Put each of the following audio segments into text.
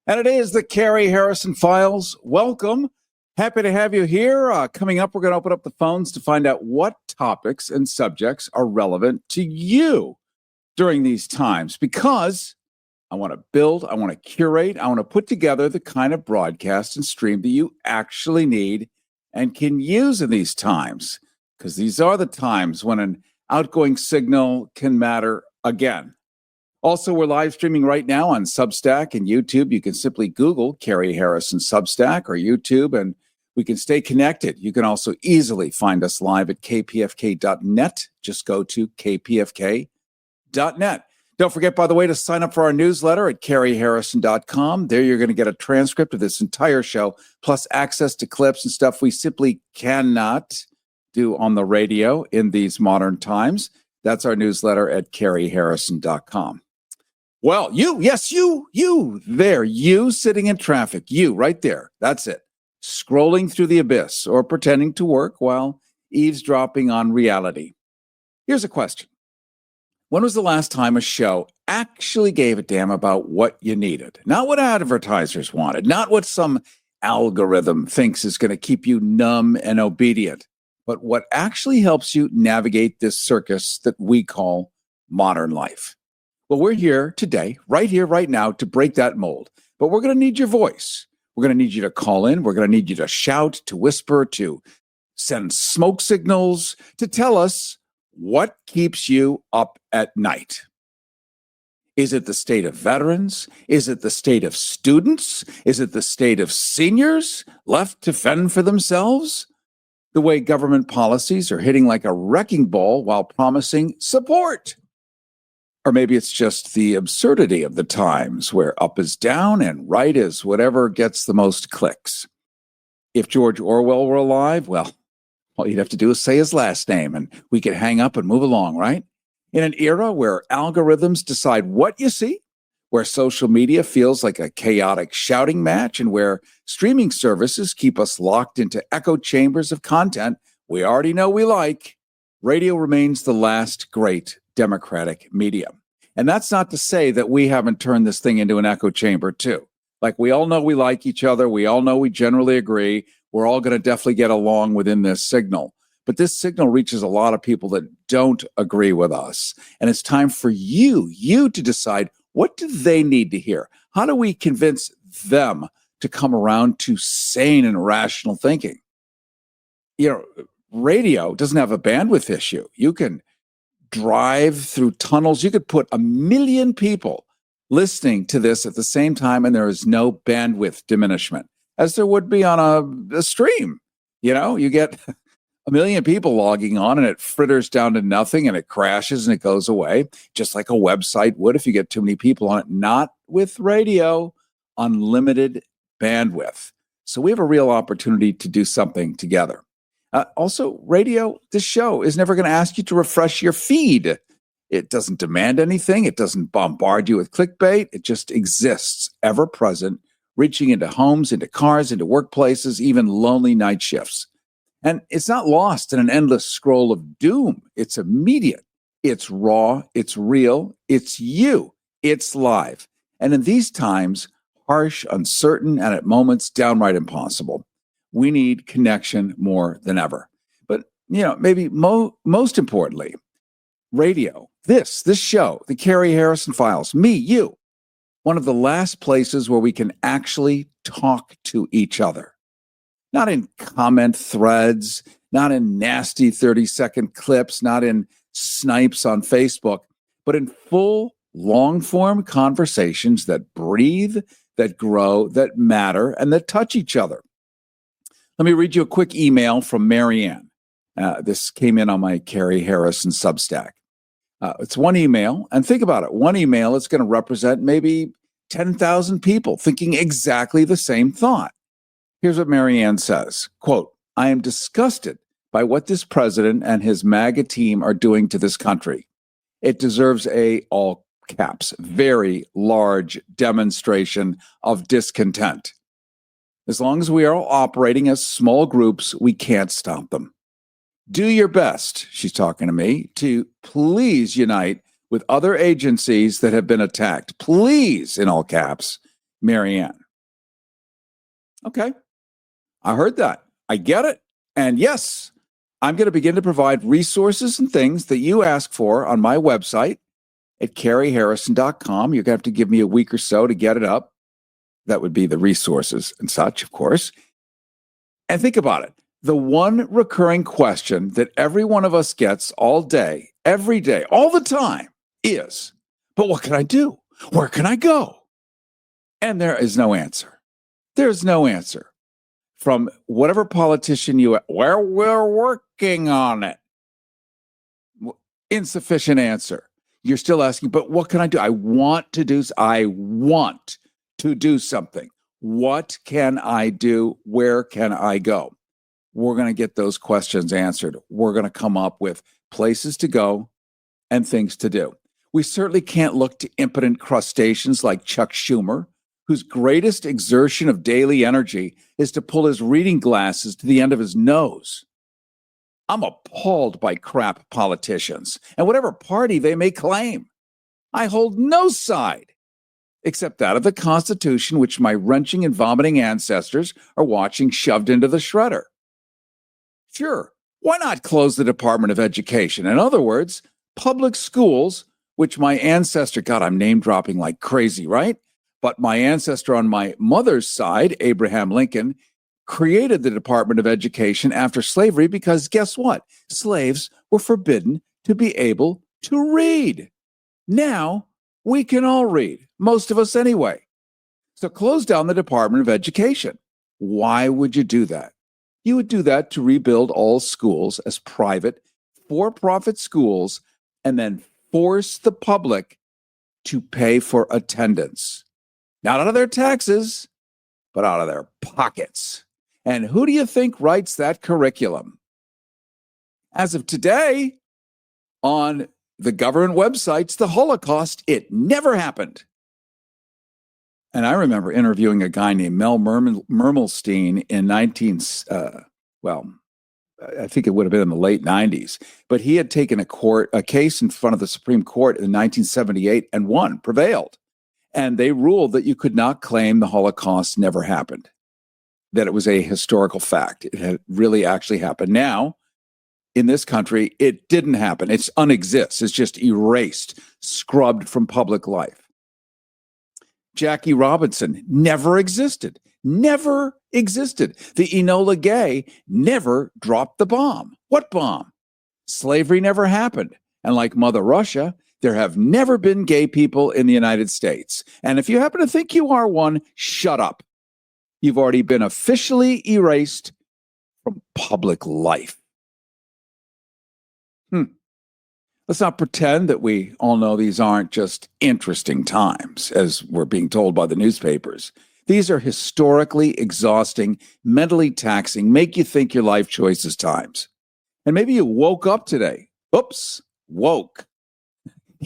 And it is the Cary Harrison Files. Welcome. Happy to have you here. Coming up, we're going to open up the phones to find out what topics and subjects are relevant to you during these times, because I want to build, I want to curate, I want to put together the kind of broadcast and stream that you actually need and can use in these times, because these are the times when an outgoing signal can matter again. Also, we're live streaming right now on Substack and YouTube. You can simply Google Cary Harrison Substack or YouTube, and we can stay connected. You can also easily find us live at kpfk.net. Just go to kpfk.net. Don't forget, by the way, to sign up for our newsletter at caryharrison.com. There you're going to get a transcript of this entire show, plus access to clips and stuff we simply cannot do on the radio in these modern times. That's our newsletter at caryharrison.com. Well, you there, you sitting in traffic, you right there. That's it. Scrolling through the abyss or pretending to work while eavesdropping on reality. Here's a question. When was the last time a show actually gave a damn about what you needed? Not what advertisers wanted, not what some algorithm thinks is going to keep you numb and obedient, but what actually helps you navigate this circus that we call modern life. Well, we're here today, right now, to break that mold. But we're going to need your voice. We're going to need you to call in. We're going to need you to shout, to whisper, to send smoke signals, to tell us what keeps you up at night. Is it the state of veterans? Is it the state of students? Is it the state of seniors left to fend for themselves? The way government policies are hitting like a wrecking ball while promising support? Or maybe it's just the absurdity of the times where up is down and right is whatever gets the most clicks. If George Orwell were alive, well, all you'd have to do is say his last name and we could hang up and move along, right? In an era where algorithms decide what you see, where social media feels like a chaotic shouting match, and where streaming services keep us locked into echo chambers of content we already know we like, radio remains the last great democratic medium. And that's not to say that we haven't turned this thing into an echo chamber too. Like, we all know we like each other. We all know we generally agree. We're all going to definitely get along within this signal. But this signal reaches a lot of people that don't agree with us. And it's time for you to decide, what do they need to hear? How do we convince them to come around to sane and rational thinking? You know, radio doesn't have a bandwidth issue. You can drive through tunnels. You could put 1 million people listening to this at the same time, and there is no bandwidth diminishment, as there would be on a stream. You know, you get 1 million people logging on, and it fritters down to nothing, and it crashes, and it goes away, just like a website would if you get too many people on it. Not with radio, unlimited bandwidth. So we have a real opportunity to do something together. Also, radio, this show is never going to ask you to refresh your feed. It doesn't demand anything. It doesn't bombard you with clickbait. It just exists, ever present, reaching into homes, into cars, into workplaces, even lonely night shifts. And it's not lost in an endless scroll of doom. It's immediate. It's raw. It's real. It's you. It's live. And in these times, harsh, uncertain, and at moments downright impossible, we need connection more than ever. But, maybe most importantly, radio, this show, the Cary Harrison Files, me, you, one of the last places where we can actually talk to each other. Not in comment threads, not in nasty 30-second clips, not in snipes on Facebook, but in full, long-form conversations that breathe, that grow, that matter, and that touch each other. Let me read you a quick email from Marianne. This came in on my Cary Harrison Substack. It's one email, and think about it. One email is going to represent maybe 10,000 people thinking exactly the same thought. Here's what Marianne says, quote, "I am disgusted by what this president and his MAGA team are doing to this country. It deserves a, all caps, very large demonstration of discontent. As long as we are all operating as small groups, we can't stop them. Do your best," she's talking to me, "to please unite with other agencies that have been attacked. Please," in all caps, Marianne. Okay. I heard that. I get it. And yes, I'm going to begin to provide resources and things that you ask for on my website at caryharrison.com. You're going to have to give me a week or so to get it up. That would be the resources and such, of course. And think about it. The one recurring question that every one of us gets all day, every day, all the time is, but what can I do? Where can I go? And there is no answer. There's no answer from whatever politician we're working on it. Insufficient answer. You're still asking, but what can I do? I want to do something. What can I do? Where can I go? We're going to get those questions answered. We're going to come up with places to go and things to do. We certainly can't look to impotent crustaceans like Chuck Schumer, whose greatest exertion of daily energy is to pull his reading glasses to the end of his nose. I'm appalled by crap politicians and whatever party they may claim. I hold no side except that of the Constitution, which my wrenching and vomiting ancestors are watching shoved into the shredder. Sure, why not close the Department of Education? In other words, public schools, which my ancestor, God, I'm name dropping like crazy, right? But my ancestor on my mother's side, Abraham Lincoln, created the Department of Education after slavery because guess what? Slaves were forbidden to be able to read. Now we can all read, most of us anyway. So close down the Department of Education. Why would you do that? You would do that to rebuild all schools as private, for-profit schools and then force the public to pay for attendance. Not out of their taxes, but out of their pockets. And who do you think writes that curriculum? As of today, on the government websites, the Holocaust, it never happened. And I remember interviewing a guy named Mel Mermelstein in I think it would have been in the late 90s. But he had taken a case in front of the Supreme Court in 1978 and won, prevailed. And they ruled that you could not claim the Holocaust never happened, that it was a historical fact. It had really actually happened. Now, in this country, it didn't happen. It's unexists. It's just erased, scrubbed from public life. Jackie Robinson never existed. Never existed. The Enola Gay never dropped the bomb. What bomb? Slavery never happened. And like Mother Russia, there have never been gay people in the United States. And if you happen to think you are one, shut up. You've already been officially erased from public life. Let's not pretend that we all know these aren't just interesting times, as we're being told by the newspapers. These are historically exhausting, mentally taxing, make you think your life choices times. And maybe you woke up today. Oops, woke.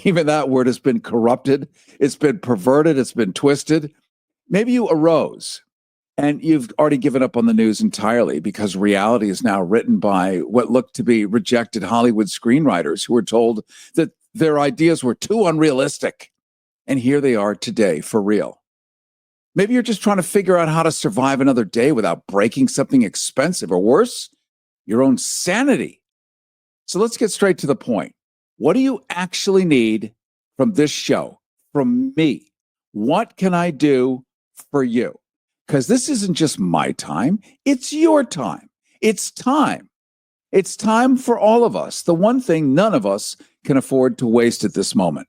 Even that word has been corrupted. It's been perverted. It's been twisted. Maybe you arose and you've already given up on the news entirely because reality is now written by what looked to be rejected Hollywood screenwriters who were told that their ideas were too unrealistic. And here they are today for real. Maybe you're just trying to figure out how to survive another day without breaking something expensive or worse, your own sanity. So let's get straight to the point. What do you actually need from this show, from me? What can I do for you? Because this isn't just my time, it's your time. It's time. It's time for all of us. The one thing none of us can afford to waste at this moment.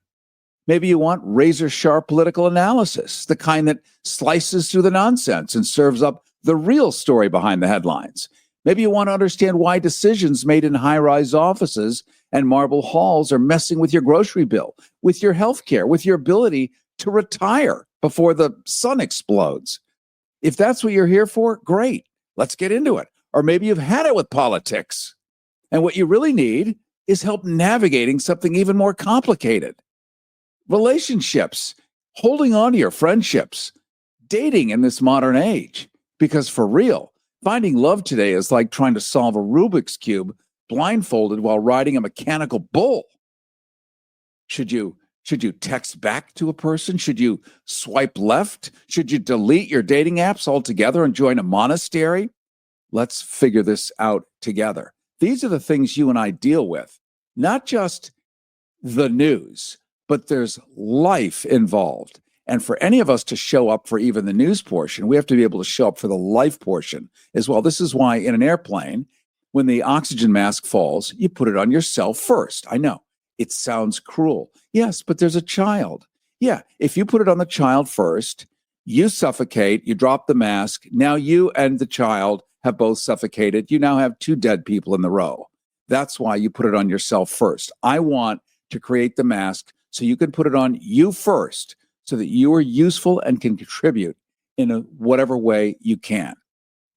Maybe you want razor-sharp political analysis, the kind that slices through the nonsense and serves up the real story behind the headlines. Maybe you want to understand why decisions made in high-rise offices and marble halls are messing with your grocery bill, with your health care, with your ability to retire before the sun explodes. If that's what you're here for, great. Let's get into it. Or maybe you've had it with politics. And what you really need is help navigating something even more complicated. Relationships, holding on to your friendships, dating in this modern age. Because for real, finding love today is like trying to solve a Rubik's Cube blindfolded while riding a mechanical bull. Should you Should you text back to a person? Should you swipe left? Should you delete your dating apps altogether and join a monastery? Let's figure this out together. These are the things you and I deal with, not just the news, but there's life involved. And for any of us to show up for even the news portion, we have to be able to show up for the life portion as well. This is why in an airplane, when the oxygen mask falls, you put it on yourself first. I know it sounds cruel. Yes, but there's a child. Yeah, if you put it on the child first, you suffocate, you drop the mask. Now you and the child have both suffocated. You now have two dead people in the row. That's why you put it on yourself first. I want to create the mask so you can put it on you first, so that you are useful and can contribute in whatever way you can.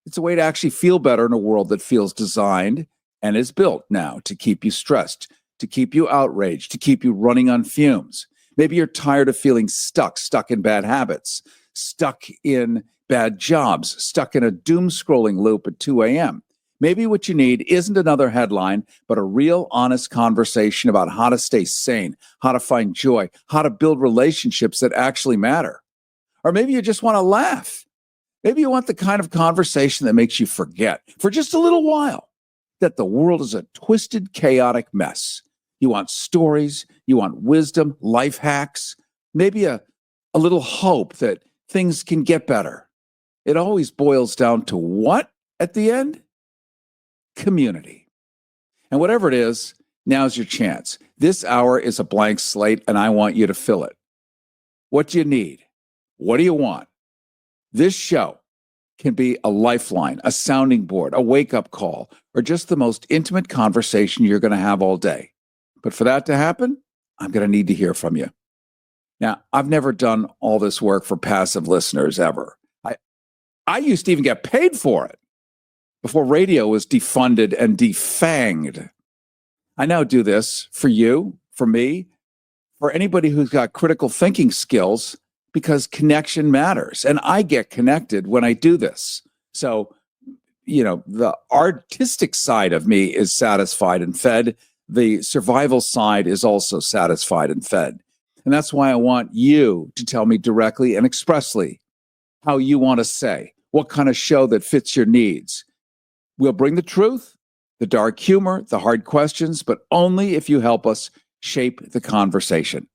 It's a way to actually feel better in a world that feels designed and is built now to keep you stressed, to keep you outraged, to keep you running on fumes. Maybe you're tired of feeling stuck in bad habits, stuck in bad jobs, stuck in a doom scrolling loop at 2 a.m. Maybe what you need isn't another headline, but a real honest conversation about how to stay sane, how to find joy, how to build relationships that actually matter. Or maybe you just want to laugh. Maybe you want the kind of conversation that makes you forget for just a little while that the world is a twisted, chaotic mess. You want stories, you want wisdom, life hacks, maybe a little hope that things can get better. It always boils down to what at the end? Community. And whatever it is, now's your chance. This hour is a blank slate, and I want you to fill it. What do you need? What do you want? This show can be a lifeline, a sounding board, a wake-up call, or just the most intimate conversation you're going to have all day. But for that to happen, I'm going to need to hear from you. Now, I've never done all this work for passive listeners ever. I used to even get paid for it before radio was defunded and defanged. I now do this for you, for me, for anybody who's got critical thinking skills, because connection matters. And I get connected when I do this. So, the artistic side of me is satisfied and fed. The survival side is also satisfied and fed. And that's why I want you to tell me directly and expressly how you want to say, what kind of show that fits your needs. We'll bring the truth, the dark humor, the hard questions, but only if you help us shape the conversation.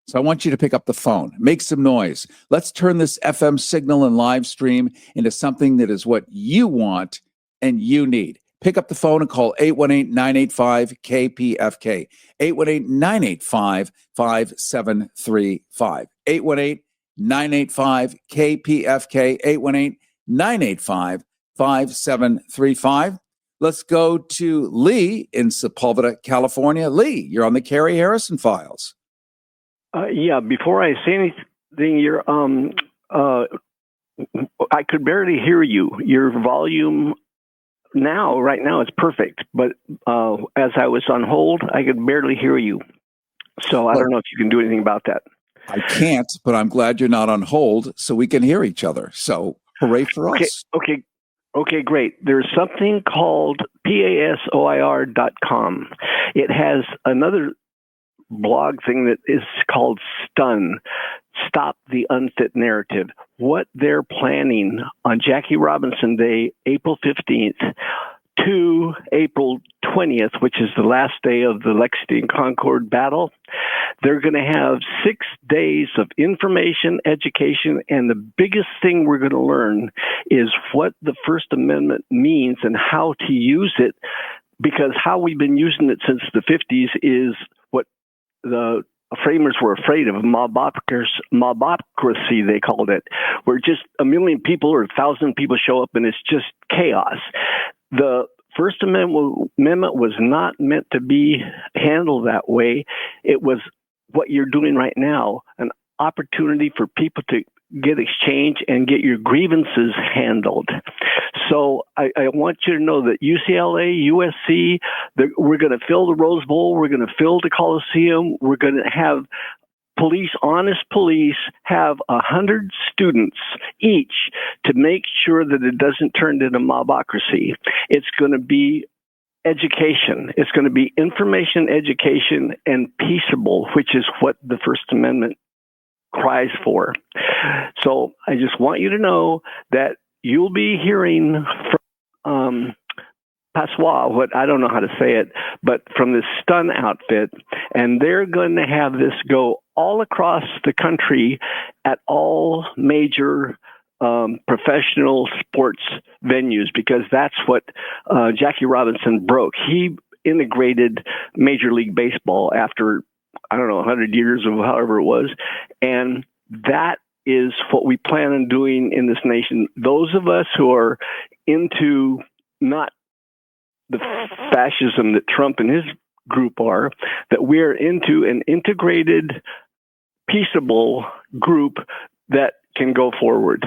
So I want you to pick up the phone, make some noise. Let's turn this FM signal and live stream into something that is what you want and you need. Pick up the phone and call 818-985-KPFK, 818-985-5735, 818-985-KPFK, 818-985-5735. Let's go to Lee in Sepulveda, California. Lee, you're on the Cary Harrison Files. Before I say anything, I could barely hear you. Your volume right now, it's perfect. But as I was on hold, I could barely hear you. So I don't know if you can do anything about that. I can't, but I'm glad you're not on hold so we can hear each other. So hooray for us. Okay, great. There's something called PASOIR.com. It has another blog thing that is called STUN, Stop the Unfit Narrative. What they're planning on Jackie Robinson Day, April 15th to April 20th, which is the last day of the Lexington Concord battle. They're going to have 6 days of information, education, and the biggest thing we're going to learn is what the First Amendment means and how to use it, because how we've been using it since the 50s is what the framers were afraid of, mobocracy, they called it, where just 1 million people or 1,000 people show up and it's just chaos. The First Amendment was not meant to be handled that way. It was what you're doing right now, an opportunity for people to get exchange and get your grievances handled. So I want you to know that UCLA, USC, we're going to fill the Rose Bowl. We're going to fill the Coliseum. We're going to have honest police, have 100 students each to make sure that it doesn't turn into mobocracy. It's going to be education. It's going to be information, education, and peaceable, which is what the First Amendment cries for. So I just want you to know that you'll be hearing from Passois, what I don't know how to say it, but from this stun outfit, and they're going to have this go all across the country at all major professional sports venues, because that's what Jackie Robinson broke. He integrated Major League Baseball after, I don't know, 100 years or however it was. And that is what we plan on doing in this nation. Those of us who are into not the fascism that Trump and his group are, that we're into an integrated, peaceable group that can go forward.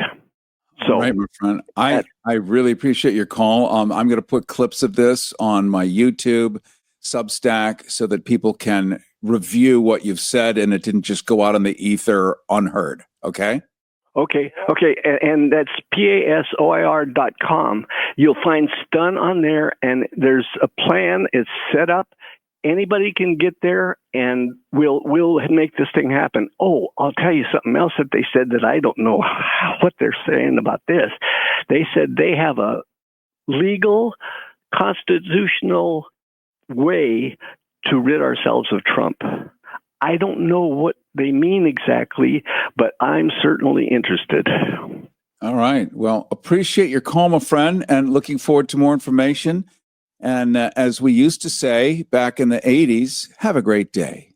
So, all right, my friend, I really appreciate your call. I'm going to put clips of this on my YouTube, Substack, so that people can review what you've said and it didn't just go out on the ether unheard. Okay? Okay. And that's PASOIR.com. You'll find Stun on there, and there's a plan. It's set up. Anybody can get there, and we'll make this thing happen. Oh, I'll tell you something else that they said that I don't know what they're saying about this. They said they have a legal, constitutional way to rid ourselves of Trump. I don't know what they mean exactly, but I'm certainly interested. All right. Well, appreciate your call, my friend, and looking forward to more information. And as we used to say back in the 80s, have a great day.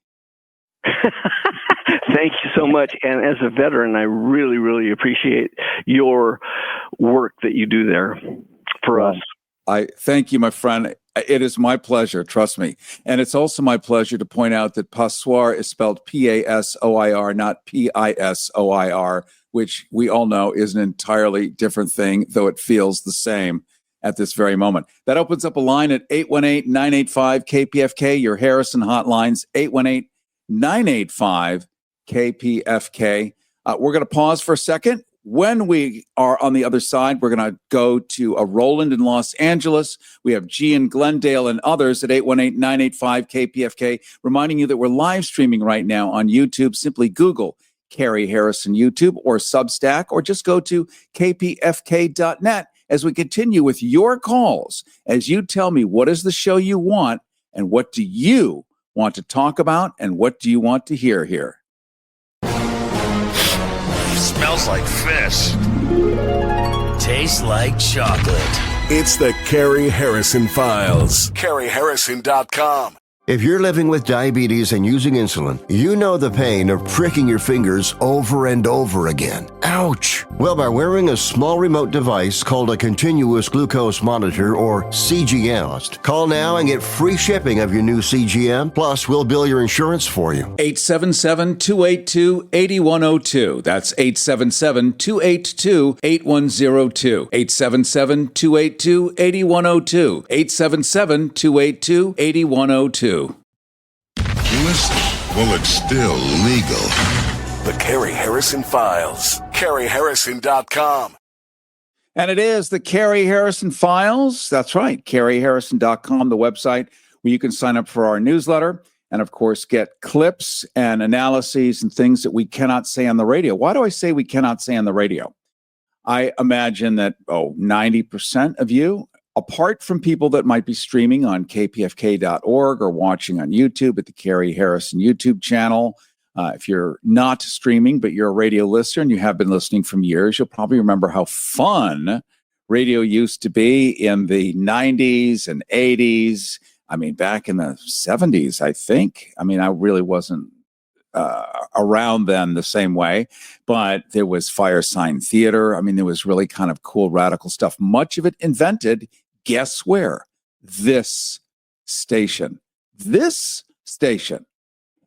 Thank you so much. And as a veteran, I really, really appreciate your work that you do there for us. I thank you, my friend. It is my pleasure, trust me. And it's also my pleasure to point out that Passoir is spelled P-A-S-O-I-R, not P-I-S-O-I-R, which we all know is an entirely different thing, though it feels the same at this very moment. That opens up a line at 818-985-KPFK, your Harrison hotlines, 818-985-KPFK. We're going to pause for a second. When we are on the other side, we're going to go to a Roland in Los Angeles. We have G in Glendale and others at 818-985-KPFK, reminding you that we're live streaming right now on YouTube. Simply Google Cary Harrison YouTube or Substack, or just go to kpfk.net as we continue with your calls, as you tell me what is the show you want and what do you want to talk about and what do you want to hear here. Smells like fish. Tastes like chocolate. It's the Cary Harrison Files. CaryHarrison.com. If you're living with diabetes and using insulin, you know the pain of pricking your fingers over and over again. Ouch! Well, by wearing a small remote device called a continuous glucose monitor, or CGM, call now and get free shipping of your new CGM, plus we'll bill your insurance for you. 877-282-8102. That's 877-282-8102. 877-282-8102. 877-282-8102. Listen, well, it's still legal. The Cary Harrison Files. CaryHarrison.com. And it is the Cary Harrison Files. That's right, CaryHarrison.com, the website where you can sign up for our newsletter and, of course, get clips and analyses and things that we cannot say on the radio. Why do I say we cannot say on the radio? I imagine that, 90% of you, apart from people that might be streaming on kpfk.org or watching on YouTube at the Cary Harrison YouTube channel, if you're not streaming, but you're a radio listener and you have been listening for years, you'll probably remember how fun radio used to be in the 90s and 80s. I mean, back in the 70s, I think. I mean, I really wasn't around then the same way, but there was Fire Sign Theater. I mean, there was really kind of cool, radical stuff. Much of it invented, guess where? This station.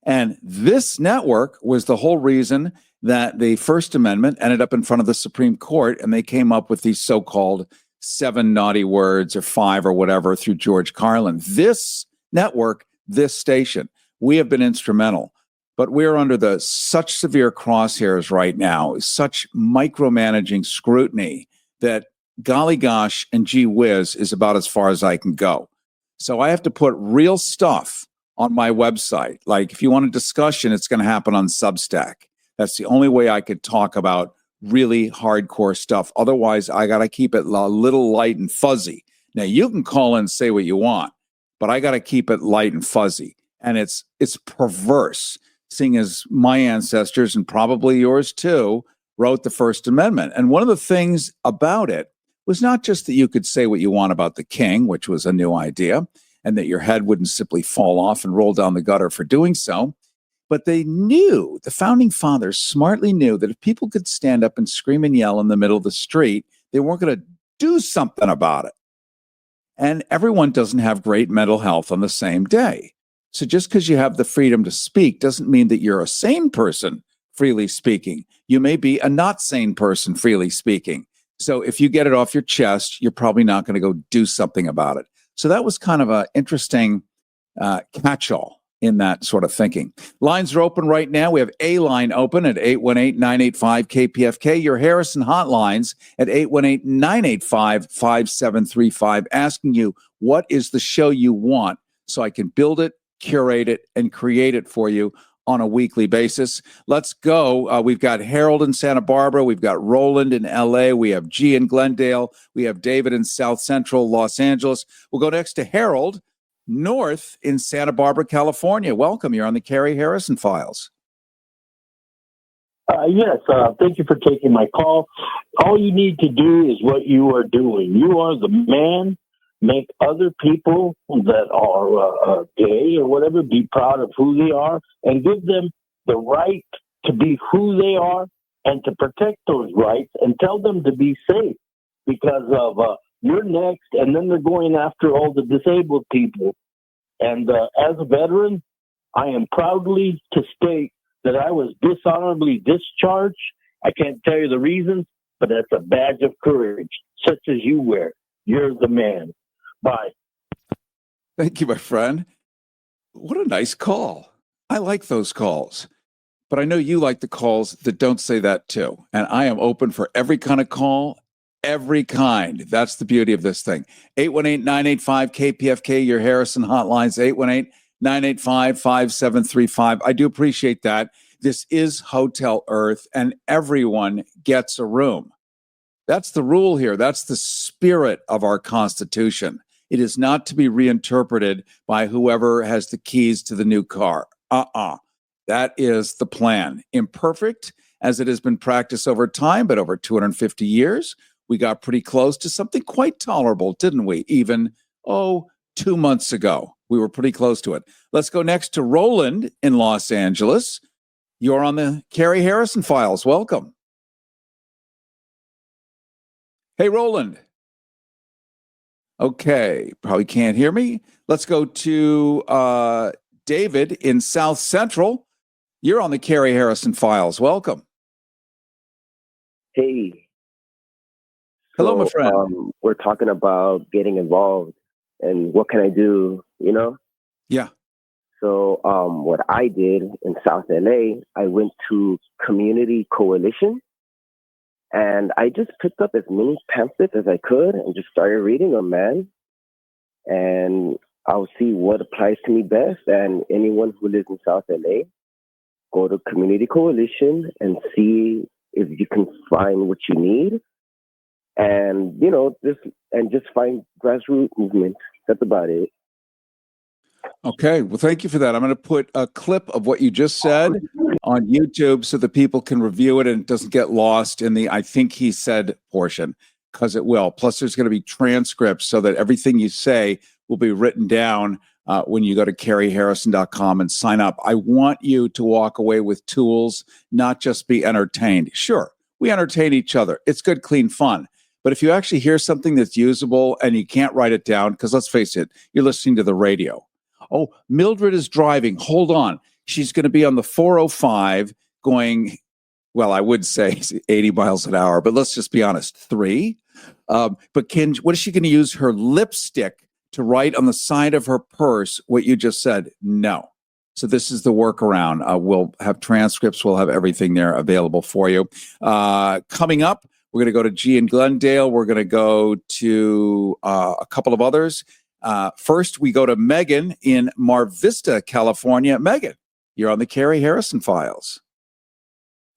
And this network was the whole reason that the First Amendment ended up in front of the Supreme Court, and they came up with these so-called 7 naughty words or 5 or whatever through George Carlin. This network, this station, we have been instrumental, but we're under such severe crosshairs right now, such micromanaging scrutiny that golly gosh and gee whiz is about as far as I can go. So I have to put real stuff on my website. Like if you want a discussion, it's going to happen on Substack. That's the only way I could talk about really hardcore stuff. Otherwise, I got to keep it a little light and fuzzy. Now, you can call in and say what you want, but I got to keep it light and fuzzy. And it's perverse, seeing as my ancestors, and probably yours too, wrote the First Amendment. And one of the things about it was not just that you could say what you want about the king, which was a new idea, and that your head wouldn't simply fall off and roll down the gutter for doing so, but they knew, the founding fathers smartly knew, that if people could stand up and scream and yell in the middle of the street, they weren't going to do something about it. And everyone doesn't have great mental health on the same day. So just because you have the freedom to speak doesn't mean that you're a sane person freely speaking. You may be a not sane person freely speaking. So if you get it off your chest, you're probably not going to go do something about it. So that was kind of an interesting catch-all in that sort of thinking. Lines are open right now. We have a line open at 818-985-KPFK. Your Harrison hotlines at 818-985-5735, asking you, what is the show you want so I can build it, curate it, and create it for you on a weekly basis. Let's go. We've got Harold in Santa Barbara. We've got Roland in LA. We have G in Glendale. We have David in South Central Los Angeles. We'll go next to Harold North in Santa Barbara, California. Welcome. You're on the Cary Harrison Files. Yes, thank you for taking my call. All you need to do is what you are doing. You are the man. Make other people that are gay or whatever be proud of who they are, and give them the right to be who they are and to protect those rights and tell them to be safe, because of you're next, and then they're going after all the disabled people. And as a veteran, I am proudly to state that I was dishonorably discharged. I can't tell you the reasons, but that's a badge of courage, such as you wear. You're the man. Bye. Thank you, my friend. What a nice call. I like those calls. But I know you like the calls that don't say that too. And I am open for every kind of call, every kind. That's the beauty of this thing. 818-985-KPFK, your Harrison hotlines, 818-985-5735. I do appreciate that. This is Hotel Earth, and everyone gets a room. That's the rule here. That's the spirit of our Constitution. It is not to be reinterpreted by whoever has the keys to the new car. That is the plan. Imperfect as it has been practiced over time, but over 250 years, we got pretty close to something quite tolerable, didn't we? Even, 2 months ago, we were pretty close to it. Let's go next to Roland in Los Angeles. You're on the Cary Harrison Files. Welcome. Hey, Roland. Okay, probably can't hear me. Let's go to David in South Central. You're on the Cary Harrison Files. Welcome. Hey. Hello, my friend. We're talking about getting involved and what can I do, Yeah. So what I did in South LA, I went to Community Coalition. And I just picked up as many pamphlets as I could and just started reading them, man. And I'll see what applies to me best. And anyone who lives in South LA, go to Community Coalition and see if you can find what you need. And, just find grassroots movement. That's about it. Okay. Well, thank you for that. I'm going to put a clip of what you just said on YouTube so that people can review it and it doesn't get lost in the I think he said portion, because it will. Plus, there's going to be transcripts so that everything you say will be written down when you go to caryharrison.com and sign up. I want you to walk away with tools, not just be entertained. Sure, we entertain each other. It's good, clean fun. But if you actually hear something that's usable and you can't write it down, because let's face it, you're listening to the radio. Oh, Mildred is driving. Hold on. She's going to be on the 405 going, well, I would say 80 miles an hour, but let's just be honest, 3. But what is she going to use her lipstick to write on the side of her purse what you just said? No. So this is the workaround. We'll have transcripts. We'll have everything there available for you. Coming up, we're going to go to G in Glendale. We're going to go to a couple of others. First, we go to Megan in Mar Vista, California. Megan, you're on the Cary Harrison Files.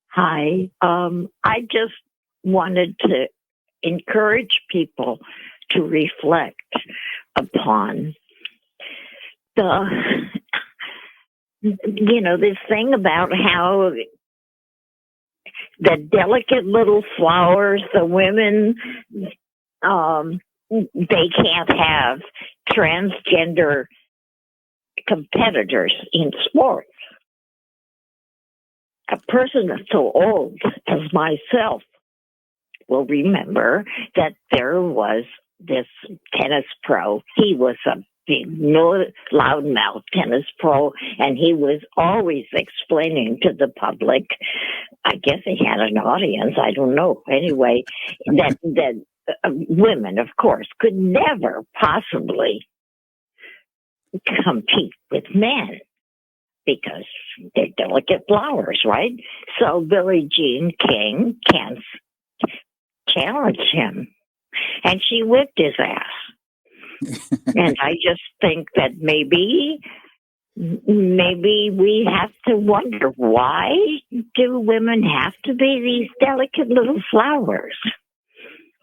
Hi. I just wanted to encourage people to reflect upon this thing about how the delicate little flowers, the women, they can't have transgender competitors in sports. A person so old as myself will remember that there was this tennis pro. He was a big, loudmouth tennis pro, and he was always explaining to the public, I guess he had an audience, I don't know, anyway, that women, of course, could never possibly compete with men because they're delicate flowers, right? So Billie Jean King can't challenge him, and she whipped his ass. And I just think that maybe we have to wonder, why do women have to be these delicate little flowers?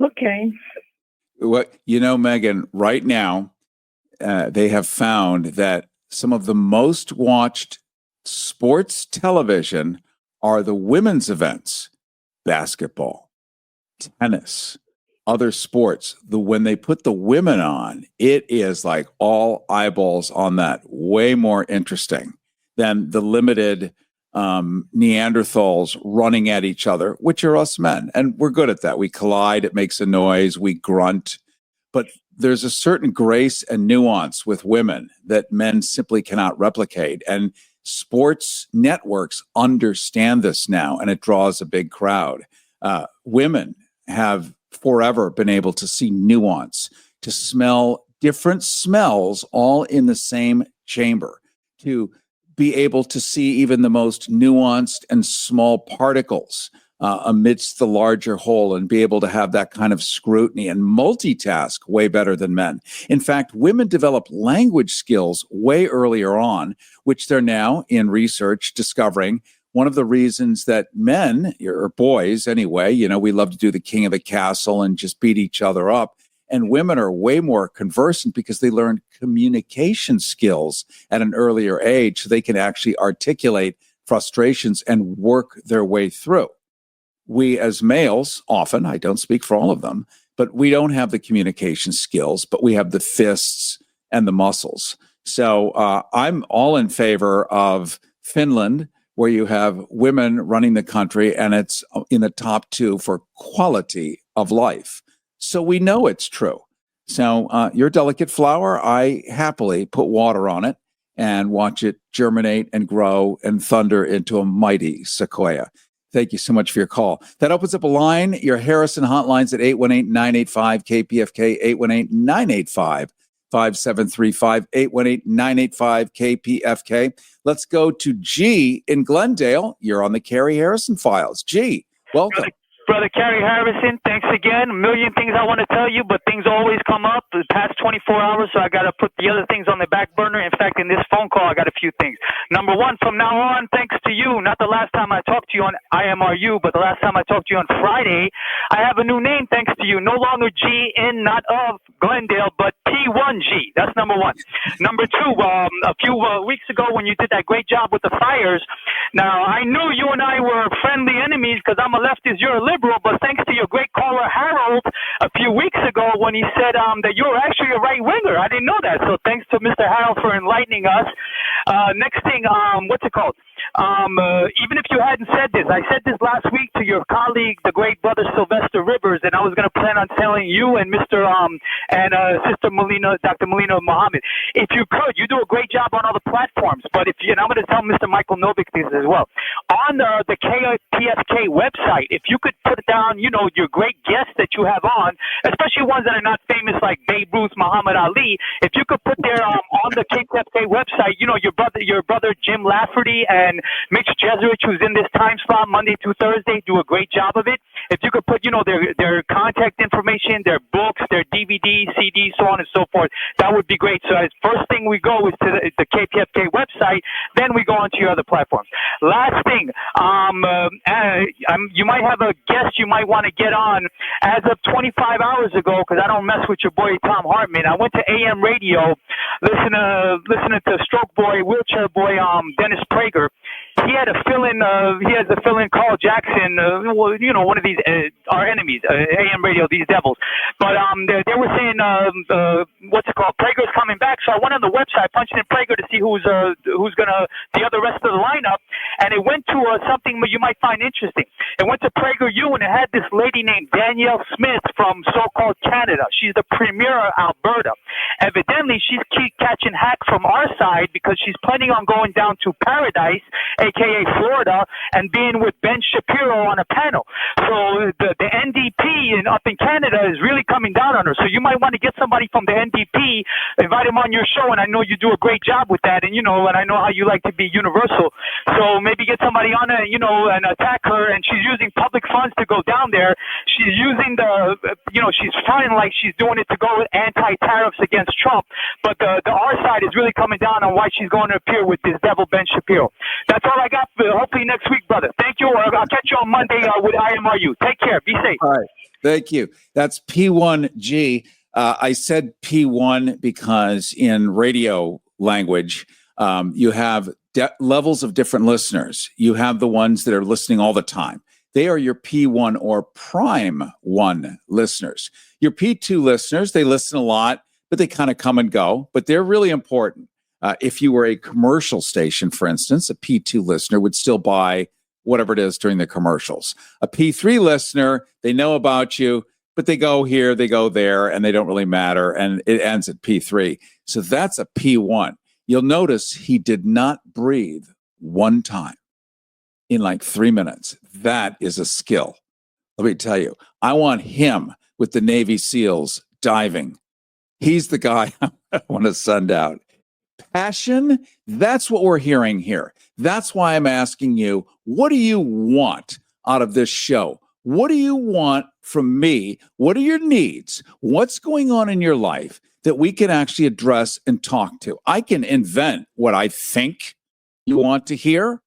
Okay. Megan, right now, they have found that some of the most watched sports television are the women's events, basketball, tennis, other sports. When they put the women on, it is like all eyeballs on that, way more interesting than the limited Neanderthals running at each other, which are us men. And we're good at that. We collide, it makes a noise, we grunt. But there's a certain grace and nuance with women that men simply cannot replicate. And sports networks understand this now, and it draws a big crowd. Women have forever been able to see nuance, to smell different smells all in the same chamber, to be able to see even the most nuanced and small particles amidst the larger whole, and be able to have that kind of scrutiny and multitask way better than men. In fact, women develop language skills way earlier on, which they're now in research discovering. One of the reasons that men, or boys anyway, we love to do the king of the castle and just beat each other up. And women are way more conversant because they learn communication skills at an earlier age, so they can actually articulate frustrations and work their way through. We as males, often, I don't speak for all of them, but we don't have the communication skills, but we have the fists and the muscles. So I'm all in favor of Finland, where you have women running the country, and it's in the top 2 for quality of life. So we know it's true. So your delicate flower, I happily put water on it and watch it germinate and grow and thunder into a mighty sequoia. Thank you so much for your call. That opens up a line. Your Harrison hotlines at 818-985-KPFK, 818-985-5735, 818-985-KPFK. Let's go to G in Glendale. You're on the Cary Harrison Files. G, welcome. Brother Cary Harrison, thanks again. A million things I want to tell you, but things always come up the past 24 hours, so I got to put the other things on the back burner. In fact, in this phone call, I got a few things. Number one, from now on, thanks to you, not the last time I talked to you on IMRU, but the last time I talked to you on Friday, I have a new name thanks to you. No longer G in, not of Glendale, but P1G. That's number one. Number two, a few weeks ago when you did that great job with the fires, now I knew you and I were friendly enemies because I'm a leftist, you're a liberal. But thanks to your great caller Harold a few weeks ago when he said that you're actually a right winger. I didn't know that. So thanks to Mr. Harold for enlightening us. Next thing, what's it called? Even if you hadn't said this, I said this last week to your colleague, the great brother Sylvester Rivers, and I was going to plan on telling you and Mr. and Sister Melina, Dr. Melina Mohammed, if you could, you do a great job on all the platforms. But if you, and I'm going to tell Mr. Michael Novick this as well, on the KPFK website, if you could put down, your great guests that you have on, especially ones that are not famous like Babe Ruth, Muhammad Ali, if you could put there on the KPFK website, your brother Jim Lafferty and and Mitch Jesuich, who's in this time slot Monday through Thursday, do a great job of it. If you could put, their contact information, their books, their DVD, CD, so on and so forth, that would be great. So as first thing we go is to the KPFK website, then we go on to your other platforms. Last thing, you might have a guest you might want to get on. As of 25 hours ago, because I don't mess with your boy Tom Hartman, I went to AM radio, listening to Stroke Boy, Wheelchair Boy, Dennis Prager. He had a fill-in. He has a fill-in, Carl Jackson. One of these our enemies, AM radio, these devils. But they were saying, what's it called? Prager's coming back. So I went on the website, punched in Prager to see who's gonna the other rest of the lineup, and it went to something you might find interesting. It went to PragerU, and it had this lady named Danielle Smith from so-called Canada. She's the premier of Alberta. Evidently, she's catching hack from our side because she's planning on going down to Paradise, aka Florida, and being with Ben Shapiro on a panel. So the NDP up in Canada is really coming down on her. So you might want to get somebody from the NDP, invite him on your show, and I know you do a great job with that, and I know how you like to be universal. So maybe get somebody on it, and attack her, and she's using public funds to go down there. She's using she's fronting like she's doing it to go with anti-tariffs against Trump, but the R side is really coming down on why she's going to appear with this devil Ben Shapiro. That's all I got for hopefully next week, brother. Thank you. I'll catch you on Monday with IMRU. Take care. Be safe. All right. Thank you. That's P1G. I said P1 because in radio language, you have levels of different listeners. You have the ones that are listening all the time. They are your P1 or prime 1 listeners. Your P2 listeners, they listen a lot, but they kind of come and go, but they're really important. If you were a commercial station, for instance, a P2 listener would still buy whatever it is during the commercials. A P3 listener, they know about you, but they go here, they go there, and they don't really matter, and it ends at P3. So that's a P1. You'll notice he did not breathe one time in like 3 minutes. That is a skill. Let me tell you, I want him with the Navy SEALs diving. He's the guy I want to send out. Passion, that's what we're hearing here. That's why I'm asking you, what do you want out of this show? What do you want from me? What are your needs? What's going on in your life that we can actually address and talk to? I can invent what I think you want to hear,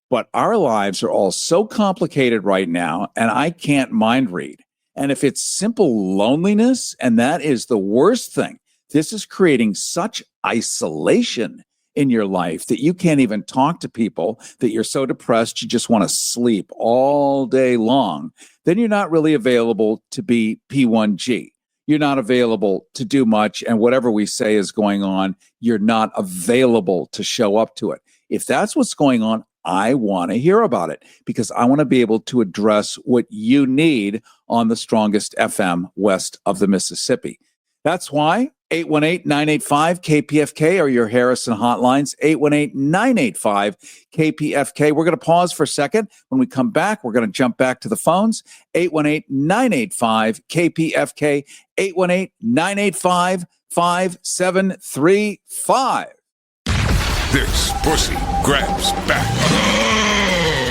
but our lives are all so complicated right now, and I can't mind read. And if it's simple loneliness, and that is the worst thing, this is creating such isolation in your life that you can't even talk to people, that you're so depressed you just want to sleep all day long, then you're not really available to be P1G. You're not available to do much, and whatever we say is going on, you're not available to show up to it. If that's what's going on, I want to hear about it because I want to be able to address what you need on the strongest FM west of the Mississippi. That's why 818-985-KPFK are your Harrison hotlines, 818-985-KPFK. We're going to pause for a second. When we come back, we're going to jump back to the phones, 818-985-KPFK, 818-985-5735. This pussy grabs back.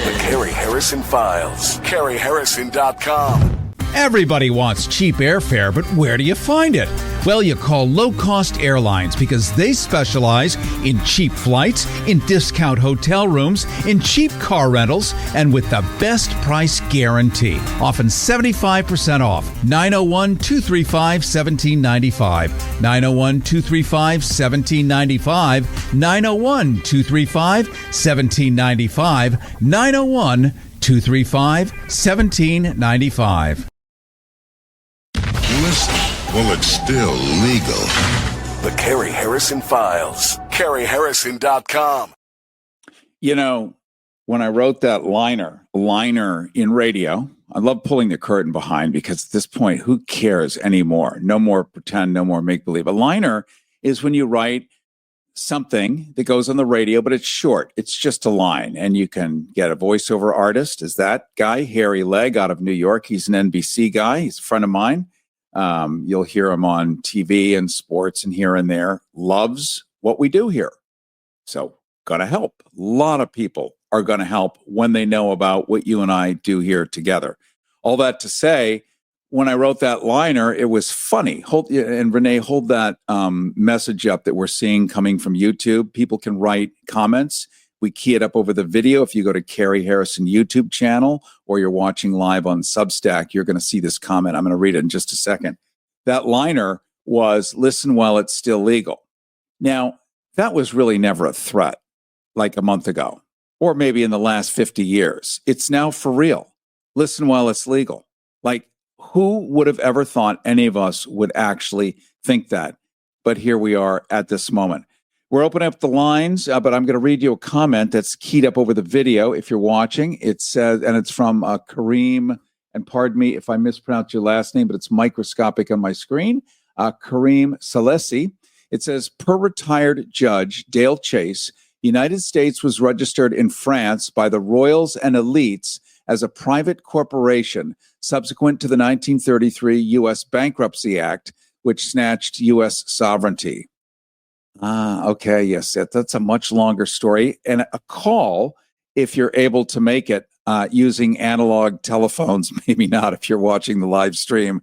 The Cary Harrison Files. CaryHarrison.com. Everybody wants cheap airfare, but where do you find it? Well, you call low-cost airlines because they specialize in cheap flights, in discount hotel rooms, in cheap car rentals, and with the best price guarantee. Often 75% off. 901-235-1795. 901-235-1795. 901-235-1795. 901-235-1795. Listen while it's still legal. The Cary Harrison Files. CaryHarrison.com. You know, when I wrote that liner in radio, I love pulling the curtain behind because at this point, who cares anymore? No more pretend, no more make-believe. A liner is when you write something that goes on the radio, but it's short. It's just a line. And you can get a voiceover artist. Is that guy, Harry Legg out of New York. He's an NBC guy. He's a friend of mine. You'll hear him on TV and sports and here and there. Loves what we do here. So gotta help. A lot of people are going to help when they know about what you and I do here together. All that to say, when I wrote that liner, it was funny. And Renee, hold that message up that we're seeing coming from YouTube. People can write comments. We key it up over the video. If you go to Cary Harrison YouTube channel or you're watching live on Substack, you're going to see this comment. I'm going to read it in just a second. That liner was, listen while it's still legal. Now, that was really never a threat like a month ago, or maybe in the last 50 years. It's now for real. Listen while it's legal. Like, who would have ever thought any of us would actually think that? But here we are at this moment. We're opening up the lines, but I'm going to read you a comment that's keyed up over the video if you're watching. It says, and it's from Kareem, and pardon me if I mispronounce your last name, but it's microscopic on my screen, Kareem Salesi. It says, per retired Judge Dale Chase, United States was registered in France by the royals and elites as a private corporation subsequent to the 1933 U.S. Bankruptcy Act, which snatched U.S. sovereignty. Okay, yes, that's a much longer story. And a call, if you're able to make it using analog telephones, maybe not if you're watching the live stream.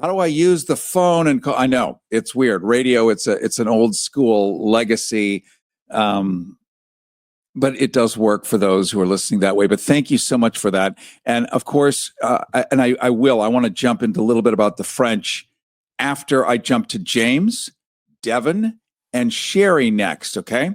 How do I use the phone and call? I know, it's weird. Radio, it's an old school legacy, but it does work for those who are listening that way. But thank you so much for that. And of course, I want to jump into a little bit about the French after I jump to James, Devin, and Sherry next, okay?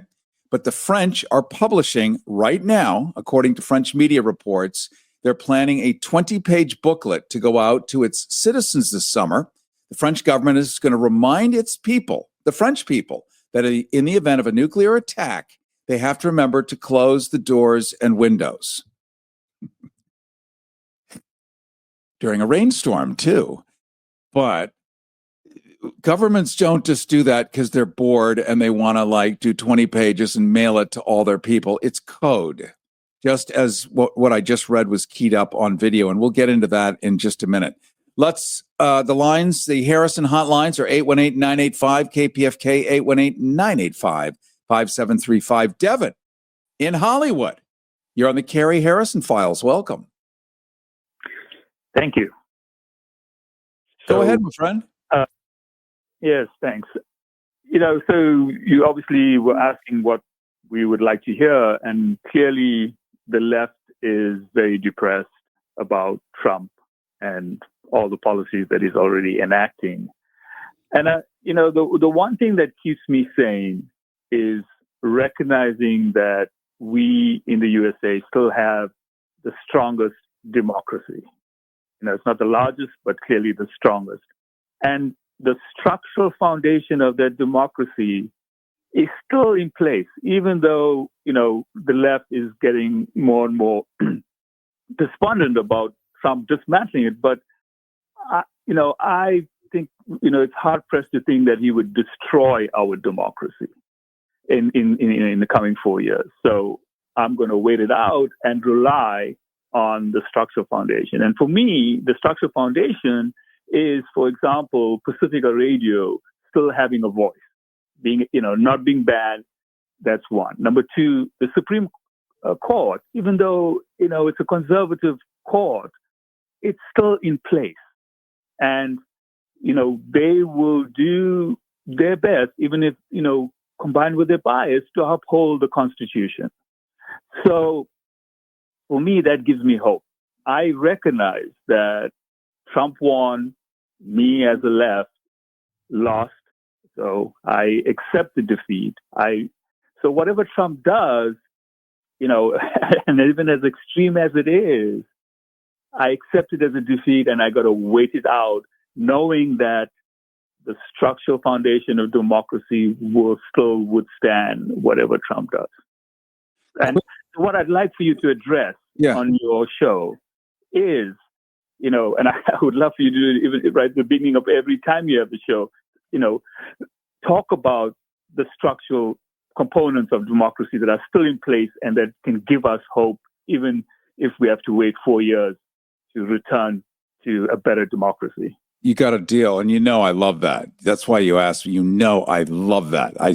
But the French are publishing right now, according to French media reports, they're planning a 20-page booklet to go out to its citizens this summer. The French government is going to remind its people, the French people, that in the event of a nuclear attack, they have to remember to close the doors and windows. During a rainstorm, too. But governments don't just do that because they're bored and they want to do 20 pages and mail it to all their people. It's code, just as what I just read was keyed up on video. And we'll get into that in just a minute. Let's, the lines, the Harrison hotlines are 818-985-KPFK, 818-985-5735. Devin, in Hollywood, you're on the Cary Harrison Files. Welcome. Thank you. Go ahead, my friend. Yes, thanks. So you obviously were asking what we would like to hear, and clearly the left is very depressed about Trump and all the policies that he's already enacting. And, the one thing that keeps me sane is recognizing that we in the USA still have the strongest democracy. It's not the largest, but clearly the strongest. And the structural foundation of that democracy is still in place, even though, the left is getting more and more despondent about Trump dismantling it. But, I think, it's hard pressed to think that he would destroy our democracy in the coming 4 years. So I'm going to wait it out and rely on the structural foundation. And for me, the structural foundation is, for example, Pacifica Radio still having a voice, being, not being banned. That's one. Number two, the Supreme Court, even though, it's a conservative court, it's still in place. And, they will do their best, even if, combined with their bias, to uphold the Constitution. So for me, that gives me hope. I recognize that Trump won, me as a left lost, so I accept the defeat. So whatever Trump does, and even as extreme as it is, I accept it as a defeat, and I got to wait it out, knowing that the structural foundation of democracy will still withstand whatever Trump does. And what I'd like for you to address on your show is, and I would love for you to do it even right at the beginning of every time you have the show, talk about the structural components of democracy that are still in place and that can give us hope, even if we have to wait 4 years to return to a better democracy. You got a deal. And I love that. That's why you asked me. I love that. I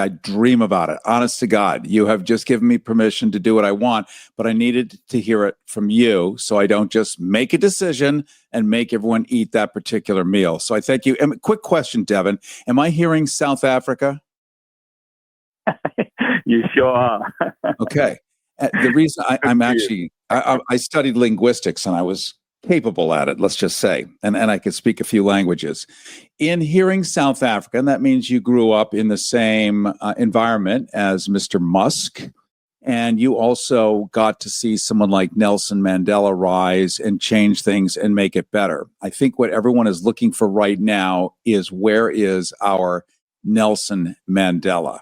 dream about it. Honest to God, you have just given me permission to do what I want, but I needed to hear it from you so I don't just make a decision and make everyone eat that particular meal. So I thank you. And quick question, Devin. Am I hearing South Africa? You sure are. Okay. The reason I studied linguistics and I was capable at it, let's just say, and I could speak a few languages. In hearing South Africa, and that means you grew up in the same environment as Mr. Musk, and you also got to see someone like Nelson Mandela rise and change things and make it better. I think what everyone is looking for right now is, where is our Nelson Mandela?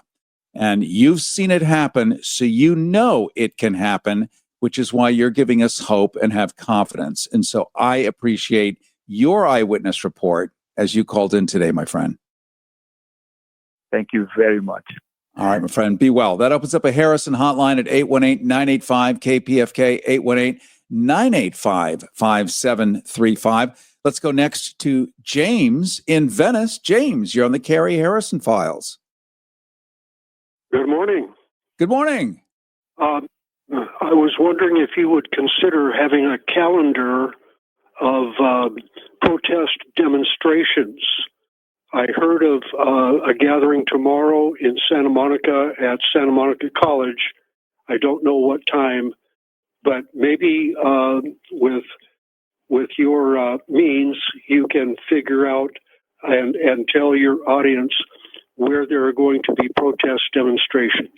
And you've seen it happen, so it can happen, which is why you're giving us hope and have confidence. And so I appreciate your eyewitness report as you called in today, my friend. Thank you very much. All right, my friend, be well. That opens up a Harrison hotline at 818-985-KPFK, 818-985-5735. Let's go next to James in Venice. James, you're on the Cary Harrison Files. Good morning. Good morning. I was wondering if you would consider having a calendar of protest demonstrations. I heard of a gathering tomorrow in Santa Monica at Santa Monica College. I don't know what time, but maybe with your means, you can figure out and tell your audience where there are going to be protest demonstrations.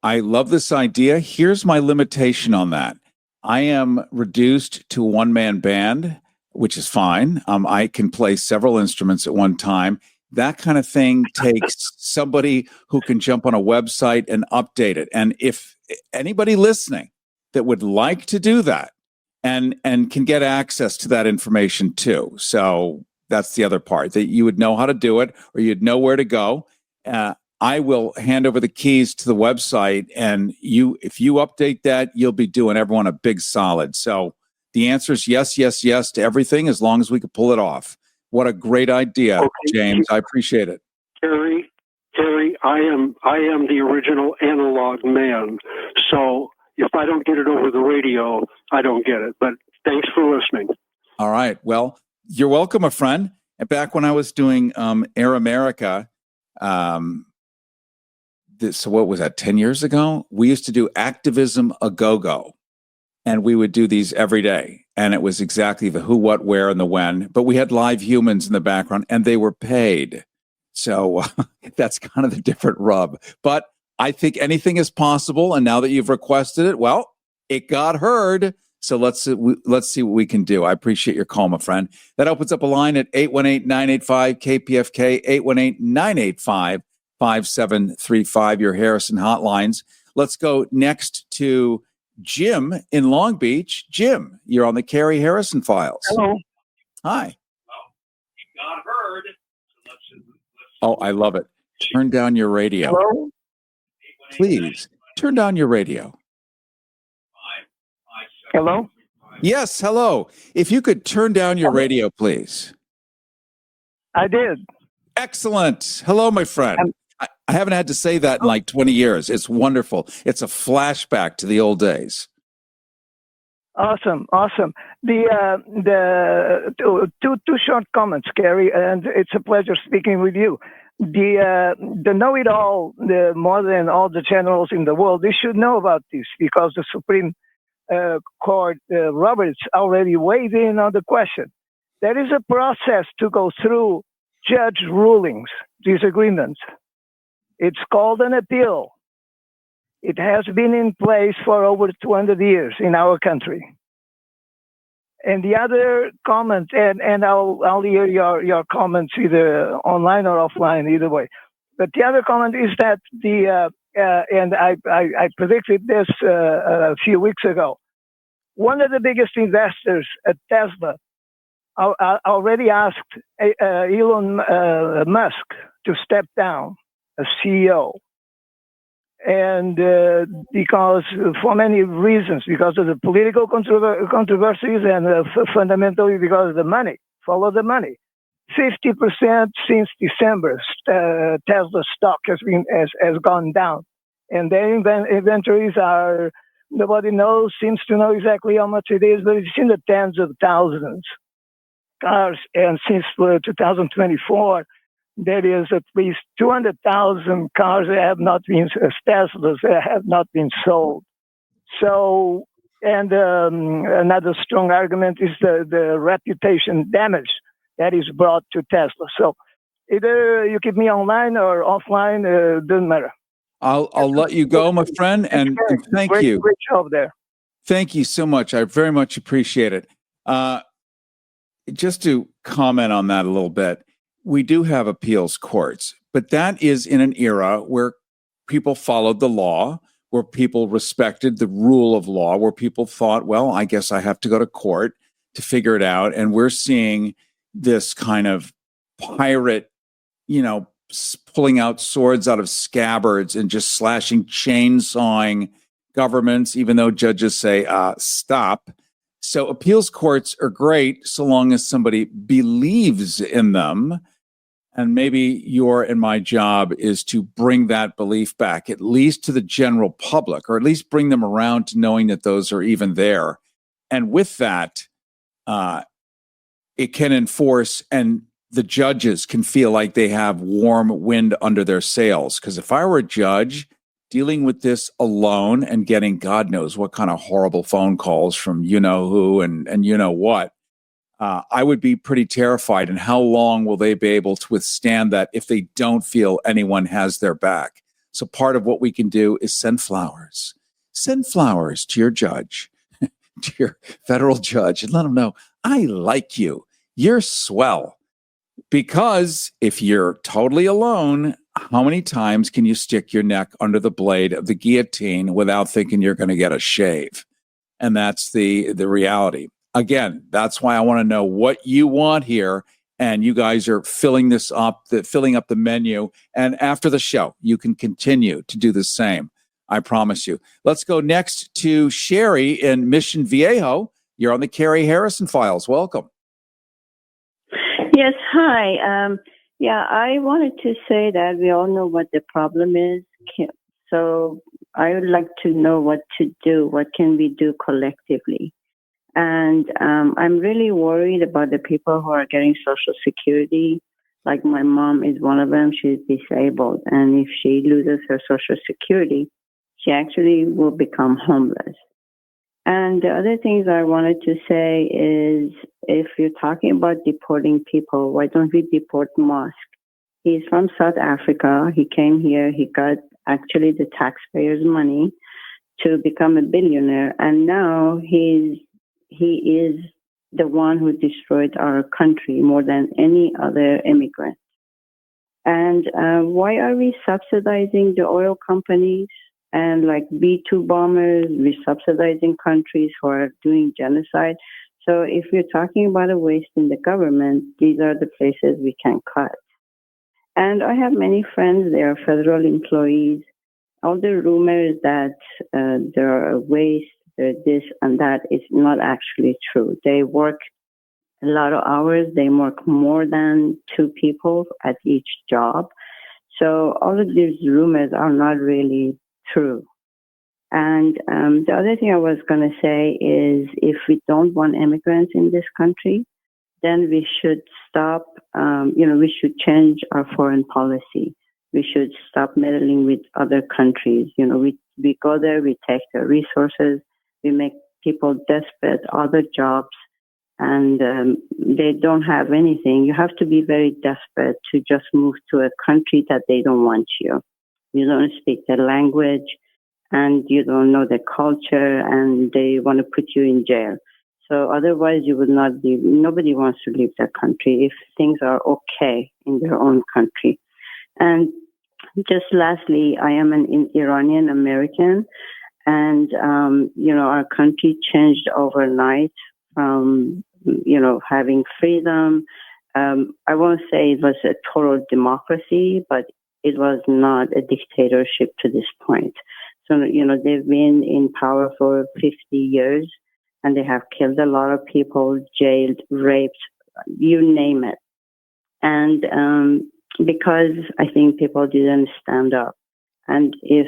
I love this idea. Here's my limitation on that. I am reduced to a one-man band, which is fine. I can play several instruments at one time. That kind of thing takes somebody who can jump on a website and update it. And if anybody listening that would like to do that and can get access to that information too. So that's the other part, that you would know how to do it, or you'd know where to go. I will hand over the keys to the website, and if you update that, you'll be doing everyone a big solid. So the answer is yes, yes, yes to everything, as long as we can pull it off. What a great idea, okay, James. I appreciate it. Cary, I am the original analog man. So if I don't get it over the radio, I don't get it. But thanks for listening. All right. Well, you're welcome, my friend. And back when I was doing Air America, so what was that, 10 years ago? We used to do Activism A Go-Go, and we would do these every day. And it was exactly the who, what, where, and the when. But we had live humans in the background, and they were paid. So that's kind of the different rub. But I think anything is possible. And now that you've requested it, well, it got heard. So let's see what we can do. I appreciate your call, my friend. That opens up a line at 818-985-KPFK, 818-985-5735, your Harrison hotlines. Let's go next to Jim in Long Beach. Jim, you're on the Cary Harrison Files. Hello. Hi. Got heard. Oh, I love it. Turn down your radio. Hello? Please, turn down your radio. Hello? Yes, hello. If you could turn down your radio, please. I did. Excellent. Hello, my friend. I haven't had to say that in like 20 years. It's wonderful. It's a flashback to the old days. Awesome. The two short comments, Cary, and it's a pleasure speaking with you. The know-it-all, more than all the generals in the world, they should know about this, because the Supreme Court, Roberts, already weighed in on the question. There is a process to go through judge rulings, disagreements. It's called an appeal. It has been in place for over 200 years in our country. And the other comment, and I'll hear your comments either online or offline, either way. But the other comment is that and I predicted this a few weeks ago. One of the biggest investors at Tesla already asked Elon Musk to step down as CEO. And because for many reasons, because of the political controversies and fundamentally because of the money, follow the money. 50% since December, Tesla stock has gone down, and their inventories are, nobody seems to know exactly how much it is, but it's in the tens of thousands cars. And since 2024, there is at least 200,000 cars that have not been Teslas that have not been sold. So, and another strong argument is the reputation damage that is brought to Tesla. So, either you keep me online or offline, doesn't matter. I'll let you go, my friend, and thank you. Great job there. Thank you so much. I very much appreciate it. Just to comment on that a little bit, we do have appeals courts, but that is in an era where people followed the law, where people respected the rule of law, where people thought, well, I guess I have to go to court to figure it out. And we're seeing this kind of pirate, pulling out swords out of scabbards and just slashing, chainsawing governments, even though judges say, stop. So appeals courts are great so long as somebody believes in them. And maybe your and my job is to bring that belief back, at least to the general public, or at least bring them around to knowing that those are even there. And with that, it can enforce, and the judges can feel like they have warm wind under their sails. Because if I were a judge dealing with this alone and getting God knows what kind of horrible phone calls from you-know-who and you-know-what, I would be pretty terrified. And how long will they be able to withstand that if they don't feel anyone has their back? So part of what we can do is send flowers. Send flowers to your judge, to your federal judge, and let them know, I like you. You're swell. Because if you're totally alone, how many times can you stick your neck under the blade of the guillotine without thinking you're going to get a shave? And that's the reality. Again, that's why I want to know what you want here. And you guys are filling up the menu. And after the show, you can continue to do the same. I promise you. Let's go next to Sherry in Mission Viejo. You're on the Cary Harrison Files. Welcome. Yes, hi. I wanted to say that we all know what the problem is. So I would like to know what to do. What can we do collectively? And I'm really worried about the people who are getting Social Security. Like my mom is one of them. She's disabled. And if she loses her Social Security, she actually will become homeless. And the other things I wanted to say is, if you're talking about deporting people, why don't we deport Musk? He's from South Africa. He came here. He got actually the taxpayers' money to become a billionaire. And now he is the one who destroyed our country more than any other immigrant. And why are we subsidizing the oil companies and like B-2 bombers? We're subsidizing countries who are doing genocide. So if you're talking about a waste in the government, these are the places we can cut. And I have many friends, they are federal employees. All the rumors that there are a waste, this and that is not actually true. They work a lot of hours. They work more than 2 people at each job. So all of these rumors are not really true. And the other thing I was going to say is, if we don't want immigrants in this country, then we should stop, we should change our foreign policy. We should stop meddling with other countries. We go there, we take their resources, we make people desperate, other jobs, and they don't have anything. You have to be very desperate to just move to a country that they don't want you. You don't speak the language, and you don't know the culture, and they want to put you in jail. So otherwise, you would not be. Nobody wants to leave their country if things are okay in their own country. And just lastly, I am an Iranian American, and our country changed overnight from having freedom. I won't say it was a total democracy, but it was not a dictatorship to this point. So, they've been in power for 50 years, and they have killed a lot of people, jailed, raped, you name it. And because I think people didn't stand up. And if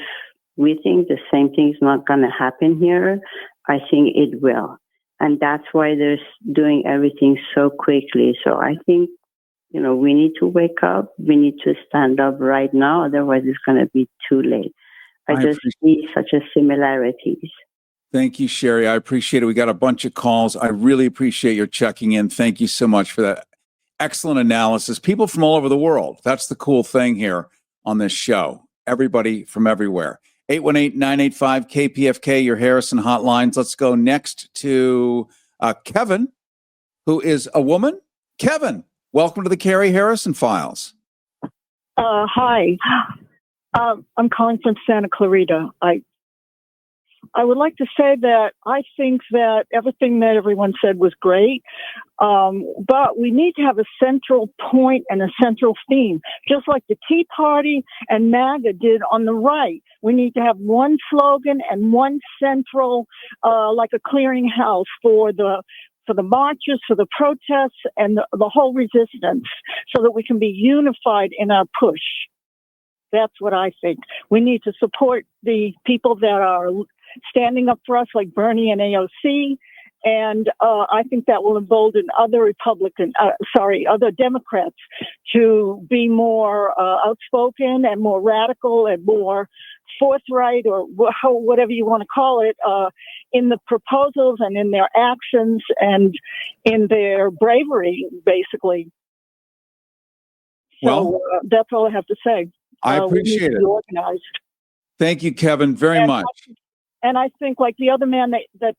we think the same thing's not going to happen here, I think it will. And that's why they're doing everything so quickly. So I think, we need to wake up. We need to stand up right now. Otherwise, it's going to be too late. I just see such a similarities. Thank you, Sherry. I appreciate it. We got a bunch of calls. I really appreciate your checking in. Thank you so much for that excellent analysis. People from all over the world. That's the cool thing here on this show. Everybody from everywhere. 818-985-KPFK, your Harrison hotlines. Let's go next to Kevin, who is a woman. Kevin, welcome to the Cary Harrison Files. Hi. I'm calling from Santa Clarita. I would like to say that I think that everything that everyone said was great, but we need to have a central point and a central theme, just like the Tea Party and MAGA did on the right. We need to have one slogan and one central, like a clearinghouse for the marches, for the protests, and the whole resistance, so that we can be unified in our push. That's what I think. We need to support the people that are standing up for us, like Bernie and AOC. And I think that will embolden other other Democrats to be more outspoken and more radical and more forthright, or whatever you want to call it, in the proposals and in their actions and in their bravery, basically. So that's all I have to say. I appreciate it. Organized. Thank you, Kevin, very much. And I think, like the other man that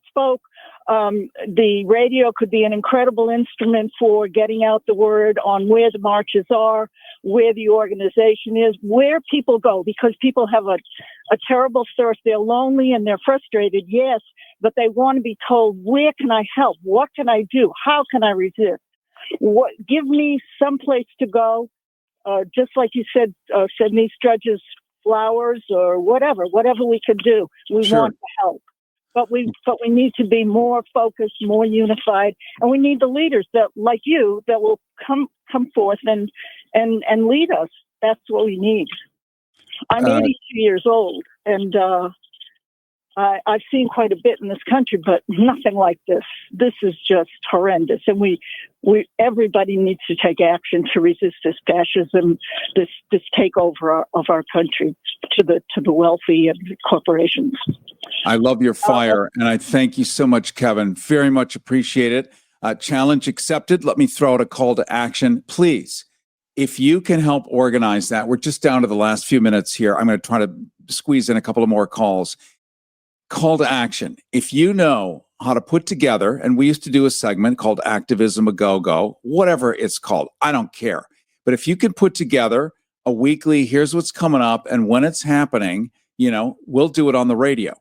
spoke, the radio could be an incredible instrument for getting out the word on where the marches are, where the organization is, where people go, because people have a terrible thirst. They're lonely and they're frustrated, yes, but they want to be told, where can I help? What can I do? How can I resist? Give me some place to go. Just like you said, Denise Drudge's flowers or whatever we can do. We want to help. But we need to be more focused, more unified, and we need the leaders that, like you, that will come forth and lead us. That's what we need. I'm 82 years old, and I've seen quite a bit in this country, but nothing like this. This is just horrendous, and everybody needs to take action to resist this fascism, this takeover of our country to the wealthy and corporations. I love your fire, and I thank you so much, Kevin. Very much appreciate it. Challenge accepted. Let me throw out a call to action. Please, if you can help organize that, we're just down to the last few minutes here. I'm going to try to squeeze in a couple of more calls. Call to action. If you know how to put together, and we used to do a segment called Activism a Go-Go, whatever it's called, I don't care. But if you can put together a weekly, here's what's coming up, and when it's happening, we'll do it on the radio.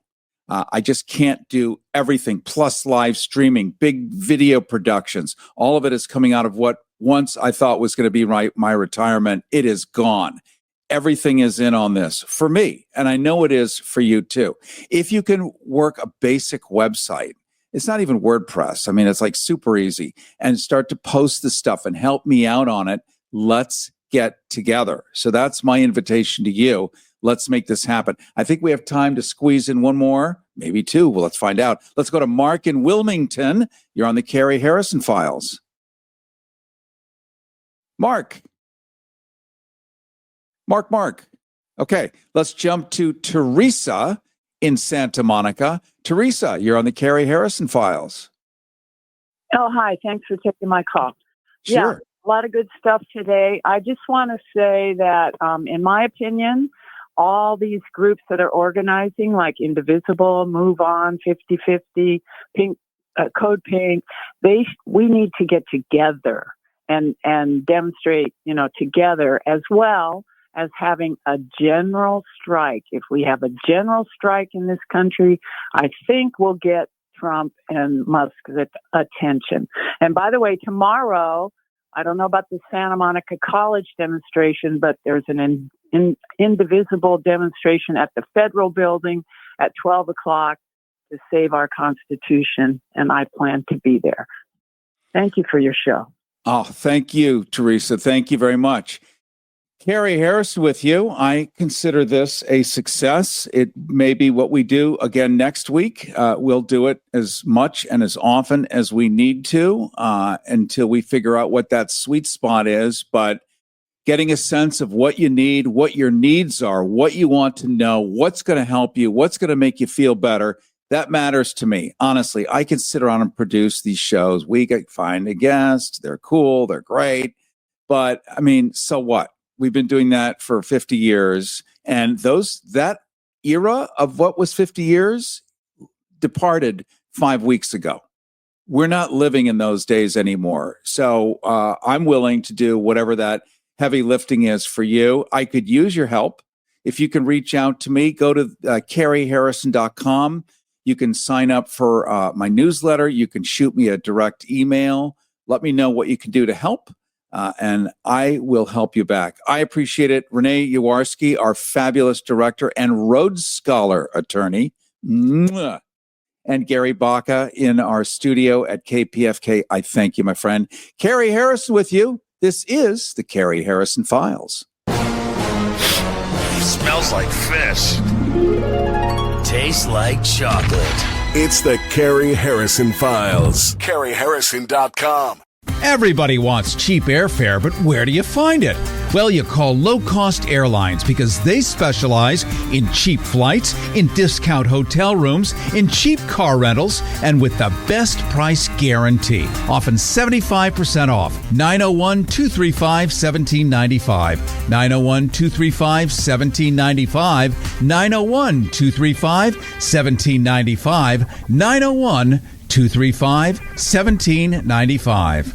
I just can't do everything, plus live streaming, big video productions. All of it is coming out of what once I thought was going to be my retirement. It is gone. Everything is in on this for me, and I know it is for you too. If you can work a basic website, it's not even WordPress. I mean, it's like super easy, and start to post the stuff and help me out on it. Let's get together. So that's my invitation to you. Let's make this happen. I think we have time to squeeze in one more, maybe two. Well, let's find out. Let's go to Mark in Wilmington. You're on the Cary Harrison Files. Mark. Okay, let's jump to Teresa in Santa Monica. Teresa, you're on the Cary Harrison Files. Oh, hi. Thanks for taking my call. Sure. Yeah, a lot of good stuff today. I just want to say that, in my opinion, all these groups that are organizing, like Indivisible, Move On, 50/50, Pink, Code Pink, we need to get together and demonstrate, together, as well as having a general strike. If we have a general strike in this country, I think we'll get Trump and Musk's attention. And by the way, tomorrow, I don't know about the Santa Monica College demonstration, but there's an indivisible demonstration at the federal building at 12 o'clock to save our Constitution, and I plan to be there. Thank you for your show. Oh, thank you, Teresa. Thank you very much. Cary Harrison with you. I consider this a success. It may be what we do again next week. We'll do it as much and as often as we need to until we figure out what that sweet spot is. But getting a sense of what you need, what your needs are, what you want to know, what's going to help you, what's going to make you feel better, that matters to me. Honestly, I can sit around and produce these shows. We find a guest. They're cool. They're great. But, I mean, so what? We've been doing that for 50 years. And that era of what was 50 years departed 5 weeks ago. We're not living in those days anymore. So I'm willing to do whatever that heavy lifting is for you. I could use your help. If you can reach out to me, go to CaryHarrison.com. You can sign up for my newsletter. You can shoot me a direct email. Let me know what you can do to help. And I will help you back. I appreciate it. Renee Yawarski, our fabulous director and Rhodes Scholar attorney. Mwah. And Gary Baca in our studio at KPFK. I thank you, my friend. Cary Harrison with you. This is the Cary Harrison Files. Smells like fish. Tastes like chocolate. It's the Cary Harrison Files. CaryHarrison.com. Everybody wants cheap airfare, but where do you find it? Well, you call low-cost airlines because they specialize in cheap flights, in discount hotel rooms, in cheap car rentals, and with the best price guarantee. Often 75% off. 901-235-1795. 901-235-1795. 901-235-1795. 901-235-1795.